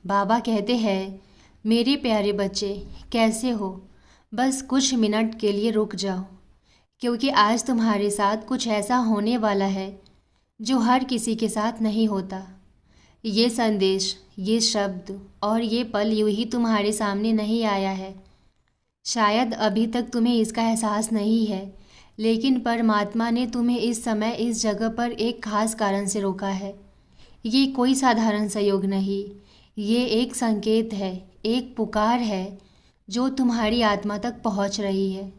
बाबा कहते हैं, मेरे प्यारे बच्चे कैसे हो, बस कुछ मिनट के लिए रुक जाओ, क्योंकि आज तुम्हारे साथ कुछ ऐसा होने वाला है जो हर किसी के साथ नहीं होता। ये संदेश, ये शब्द और ये पल यूं ही तुम्हारे सामने नहीं आया है। शायद अभी तक तुम्हें इसका एहसास नहीं है, लेकिन परमात्मा ने तुम्हें इस समय इस जगह पर एक खास कारण से रोका है। ये कोई साधारण संयोग नहीं, ये एक संकेत है, एक पुकार है जो तुम्हारी आत्मा तक पहुंच रही है।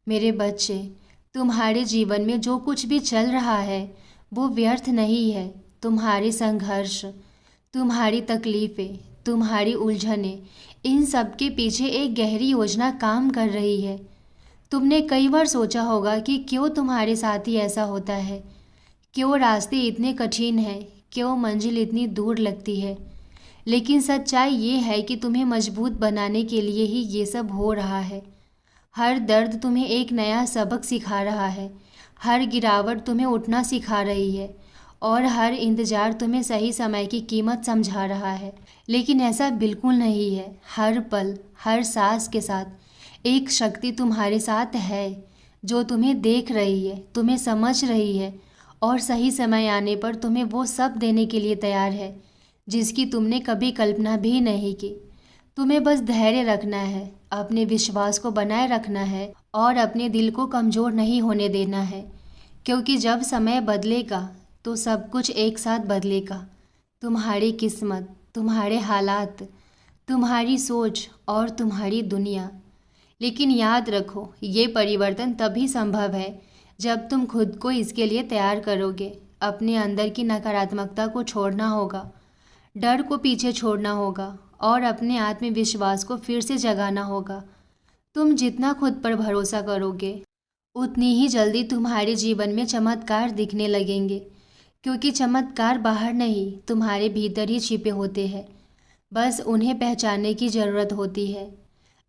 मेरे बच्चे, तुम्हारे जीवन में जो कुछ भी चल रहा है वो व्यर्थ नहीं है। तुम्हारे संघर्ष, तुम्हारी तकलीफ़ें, तुम्हारी उलझनें, इन सब के पीछे एक गहरी योजना काम कर रही है। तुमने कई बार सोचा होगा कि क्यों तुम्हारे साथ ही ऐसा होता है, क्यों रास्ते इतने कठिन हैं, क्यों मंजिल इतनी दूर लगती है। लेकिन सच्चाई ये है कि तुम्हें मजबूत बनाने के लिए ही ये सब हो रहा है। हर दर्द तुम्हें एक नया सबक सिखा रहा है, हर गिरावट तुम्हें उठना सिखा रही है और हर इंतज़ार तुम्हें सही समय की कीमत समझा रहा है। लेकिन ऐसा बिल्कुल नहीं है। हर पल, हर सांस के साथ एक शक्ति तुम्हारे साथ है जो तुम्हें देख रही है, तुम्हें समझ रही है और सही समय आने पर तुम्हें वो सब देने के लिए तैयार है जिसकी तुमने कभी कल्पना भी नहीं की। तुम्हें बस धैर्य रखना है, अपने विश्वास को बनाए रखना है और अपने दिल को कमज़ोर नहीं होने देना है, क्योंकि जब समय बदलेगा तो सब कुछ एक साथ बदलेगा। तुम्हारी किस्मत, तुम्हारे हालात, तुम्हारी सोच और तुम्हारी दुनिया। लेकिन याद रखो, ये परिवर्तन तभी संभव है जब तुम खुद को इसके लिए तैयार करोगे। अपने अंदर की नकारात्मकता को छोड़ना होगा, डर को पीछे छोड़ना होगा और अपने आत्मविश्वास को फिर से जगाना होगा। तुम जितना खुद पर भरोसा करोगे, उतनी ही जल्दी तुम्हारे जीवन में चमत्कार दिखने लगेंगे, क्योंकि चमत्कार बाहर नहीं, तुम्हारे भीतर ही छिपे होते हैं। बस उन्हें पहचानने की ज़रूरत होती है।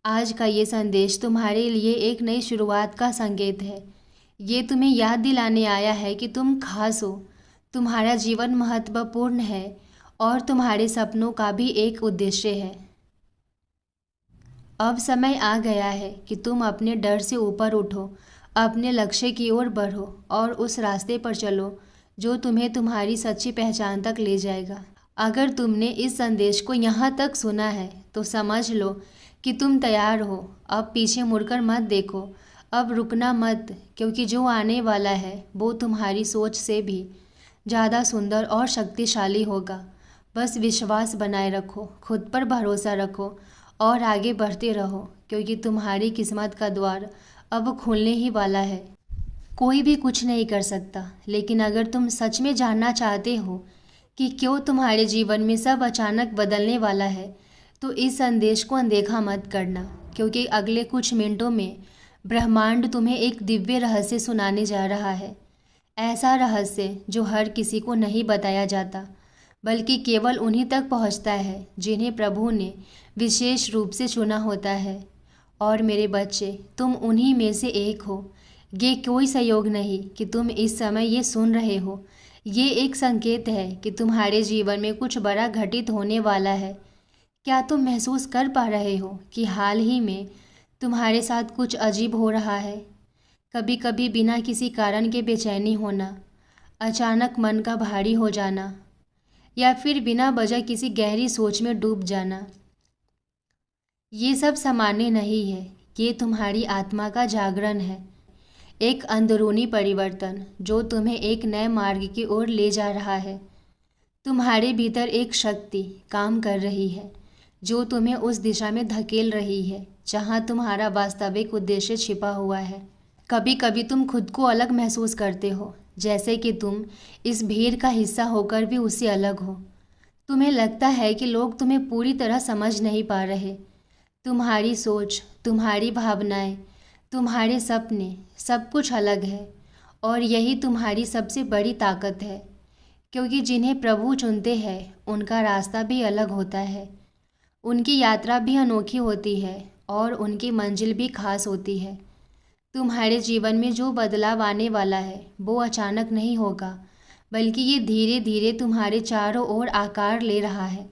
आज का ये संदेश तुम्हारे लिए एक नई शुरुआत का संकेत है। ये तुम्हें याद दिलाने आया है कि तुम खास हो, तुम्हारा जीवन महत्वपूर्ण है और तुम्हारे सपनों का भी एक उद्देश्य है। अब समय आ गया है कि तुम अपने डर से ऊपर उठो, अपने लक्ष्य की ओर बढ़ो और उस रास्ते पर चलो जो तुम्हें तुम्हारी सच्ची पहचान तक ले जाएगा। अगर तुमने इस संदेश को यहाँ तक सुना है तो समझ लो कि तुम तैयार हो। अब पीछे मुड़कर मत देखो, अब रुकना मत, क्योंकि जो आने वाला है वो तुम्हारी सोच से भी ज़्यादा सुंदर और शक्तिशाली होगा। बस विश्वास बनाए रखो, खुद पर भरोसा रखो और आगे बढ़ते रहो, क्योंकि तुम्हारी किस्मत का द्वार अब खुलने ही वाला है। कोई भी कुछ नहीं कर सकता, लेकिन अगर तुम सच में जानना चाहते हो कि क्यों तुम्हारे जीवन में सब अचानक बदलने वाला है, तो इस संदेश को अनदेखा मत करना, क्योंकि अगले कुछ मिनटों में ब्रह्मांड तुम्हें एक दिव्य रहस्य सुनाने जा रहा है। ऐसा रहस्य जो हर किसी को नहीं बताया जाता, बल्कि केवल उन्हीं तक पहुंचता है जिन्हें प्रभु ने विशेष रूप से चुना होता है। और मेरे बच्चे, तुम उन्हीं में से एक हो। ये कोई संयोग नहीं कि तुम इस समय ये सुन रहे हो। ये एक संकेत है कि तुम्हारे जीवन में कुछ बड़ा घटित होने वाला है। क्या तुम महसूस कर पा रहे हो कि हाल ही में तुम्हारे साथ कुछ अजीब हो रहा है? कभी कभी बिना किसी कारण के बेचैनी होना, अचानक मन का भारी हो जाना, या फिर बिना वजह किसी गहरी सोच में डूब जाना। ये सब सामान्य नहीं है, ये तुम्हारी आत्मा का जागरण है, एक अंदरूनी परिवर्तन जो तुम्हें एक नए मार्ग की ओर ले जा रहा है। तुम्हारे भीतर एक शक्ति काम कर रही है जो तुम्हें उस दिशा में धकेल रही है जहां तुम्हारा वास्तविक उद्देश्य छिपा हुआ है। कभी कभी तुम खुद को अलग महसूस करते हो, जैसे कि तुम इस भीड़ का हिस्सा होकर भी उससे अलग हो। तुम्हें लगता है कि लोग तुम्हें पूरी तरह समझ नहीं पा रहे। तुम्हारी सोच, तुम्हारी भावनाएं, तुम्हारे सपने, सब कुछ अलग है और यही तुम्हारी सबसे बड़ी ताकत है, क्योंकि जिन्हें प्रभु चुनते हैं उनका रास्ता भी अलग होता है, उनकी यात्रा भी अनोखी होती है और उनकी मंजिल भी खास होती है। तुम्हारे जीवन में जो बदलाव आने वाला है वो अचानक नहीं होगा, बल्कि ये धीरे धीरे तुम्हारे चारों ओर आकार ले रहा है।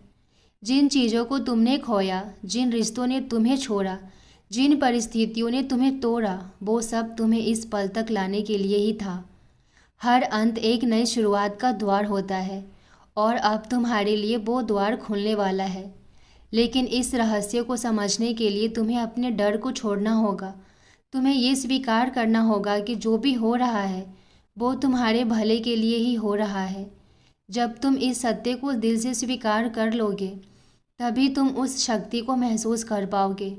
जिन चीज़ों को तुमने खोया, जिन रिश्तों ने तुम्हें छोड़ा, जिन परिस्थितियों ने तुम्हें तोड़ा, वो सब तुम्हें इस पल तक लाने के लिए ही था। हर अंत एक नई शुरुआत का द्वार होता है और अब तुम्हारे लिए वो द्वार खुलने वाला है। लेकिन इस रहस्य को समझने के लिए तुम्हें अपने डर को छोड़ना होगा। तुम्हें ये स्वीकार करना होगा कि जो भी हो रहा है वो तुम्हारे भले के लिए ही हो रहा है। जब तुम इस सत्य को दिल से स्वीकार कर लोगे, तभी तुम उस शक्ति को महसूस कर पाओगे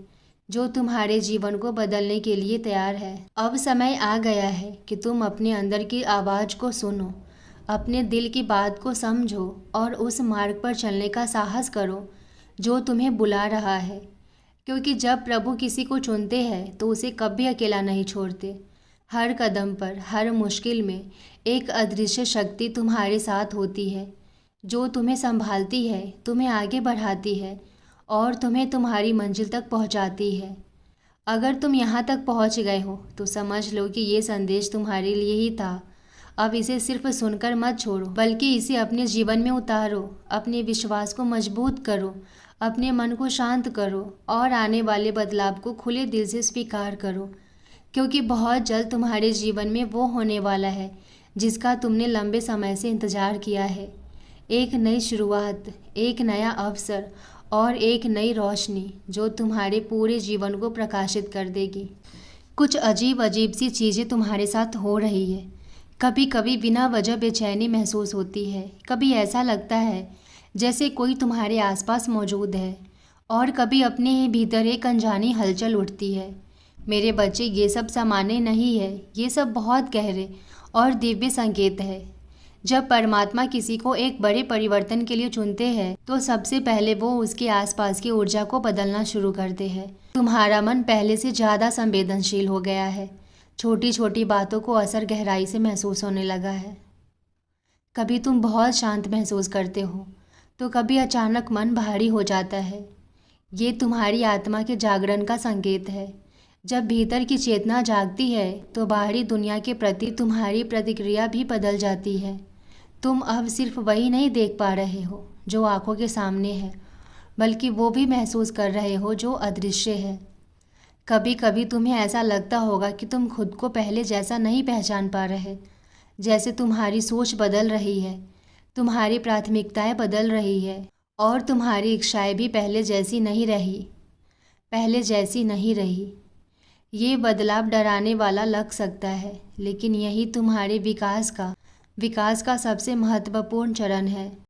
जो तुम्हारे जीवन को बदलने के लिए तैयार है। अब समय आ गया है कि तुम अपने अंदर की आवाज़ को सुनो, अपने दिल की बात को समझो और उस मार्ग पर चलने का साहस करो जो तुम्हें बुला रहा है। क्योंकि जब प्रभु किसी को चुनते हैं तो उसे कभी अकेला नहीं छोड़ते। हर कदम पर, हर मुश्किल में एक अदृश्य शक्ति तुम्हारे साथ होती है जो तुम्हें संभालती है, तुम्हें आगे बढ़ाती है और तुम्हें तुम्हारी मंजिल तक पहुंचाती है। अगर तुम यहाँ तक पहुँच गए हो तो समझ लो कि ये संदेश तुम्हारे लिए ही था। अब इसे सिर्फ सुनकर मत छोड़ो, बल्कि इसे अपने जीवन में उतारो, अपने विश्वास को मजबूत करो, अपने मन को शांत करो और आने वाले बदलाव को खुले दिल से स्वीकार करो। क्योंकि बहुत जल्द तुम्हारे जीवन में वो होने वाला है जिसका तुमने लंबे समय से इंतज़ार किया है। एक नई शुरुआत, एक नया अवसर और एक नई रोशनी जो तुम्हारे पूरे जीवन को प्रकाशित कर देगी। कुछ अजीब अजीब सी चीज़ें तुम्हारे साथ हो रही है। कभी कभी बिना वजह बेचैनी महसूस होती है, कभी ऐसा लगता है जैसे कोई तुम्हारे आसपास मौजूद है और कभी अपने ही भीतर एक अनजानी हलचल उठती है। मेरे बच्चे, ये सब सामान्य नहीं है, ये सब बहुत गहरे और दिव्य संकेत है। जब परमात्मा किसी को एक बड़े परिवर्तन के लिए चुनते हैं तो सबसे पहले वो उसके आसपास की ऊर्जा को बदलना शुरू करते हैं। तुम्हारा मन पहले से ज़्यादा संवेदनशील हो गया है। छोटी छोटी बातों को असर गहराई से महसूस होने लगा है। कभी तुम बहुत शांत महसूस करते हो तो कभी अचानक मन भारी हो जाता है। ये तुम्हारी आत्मा के जागरण का संकेत है। जब भीतर की चेतना जागती है तो बाहरी दुनिया के प्रति तुम्हारी प्रतिक्रिया भी बदल जाती है। तुम अब सिर्फ वही नहीं देख पा रहे हो जो आंखों के सामने है, बल्कि वो भी महसूस कर रहे हो जो अदृश्य है। कभी कभी तुम्हें ऐसा लगता होगा कि तुम खुद को पहले जैसा नहीं पहचान पा रहे, जैसे तुम्हारी सोच बदल रही है, तुम्हारी प्राथमिकताएं बदल रही है और तुम्हारी इच्छाएं भी पहले जैसी नहीं रही। ये बदलाव डराने वाला लग सकता है, लेकिन यही तुम्हारे विकास का सबसे महत्वपूर्ण चरण है।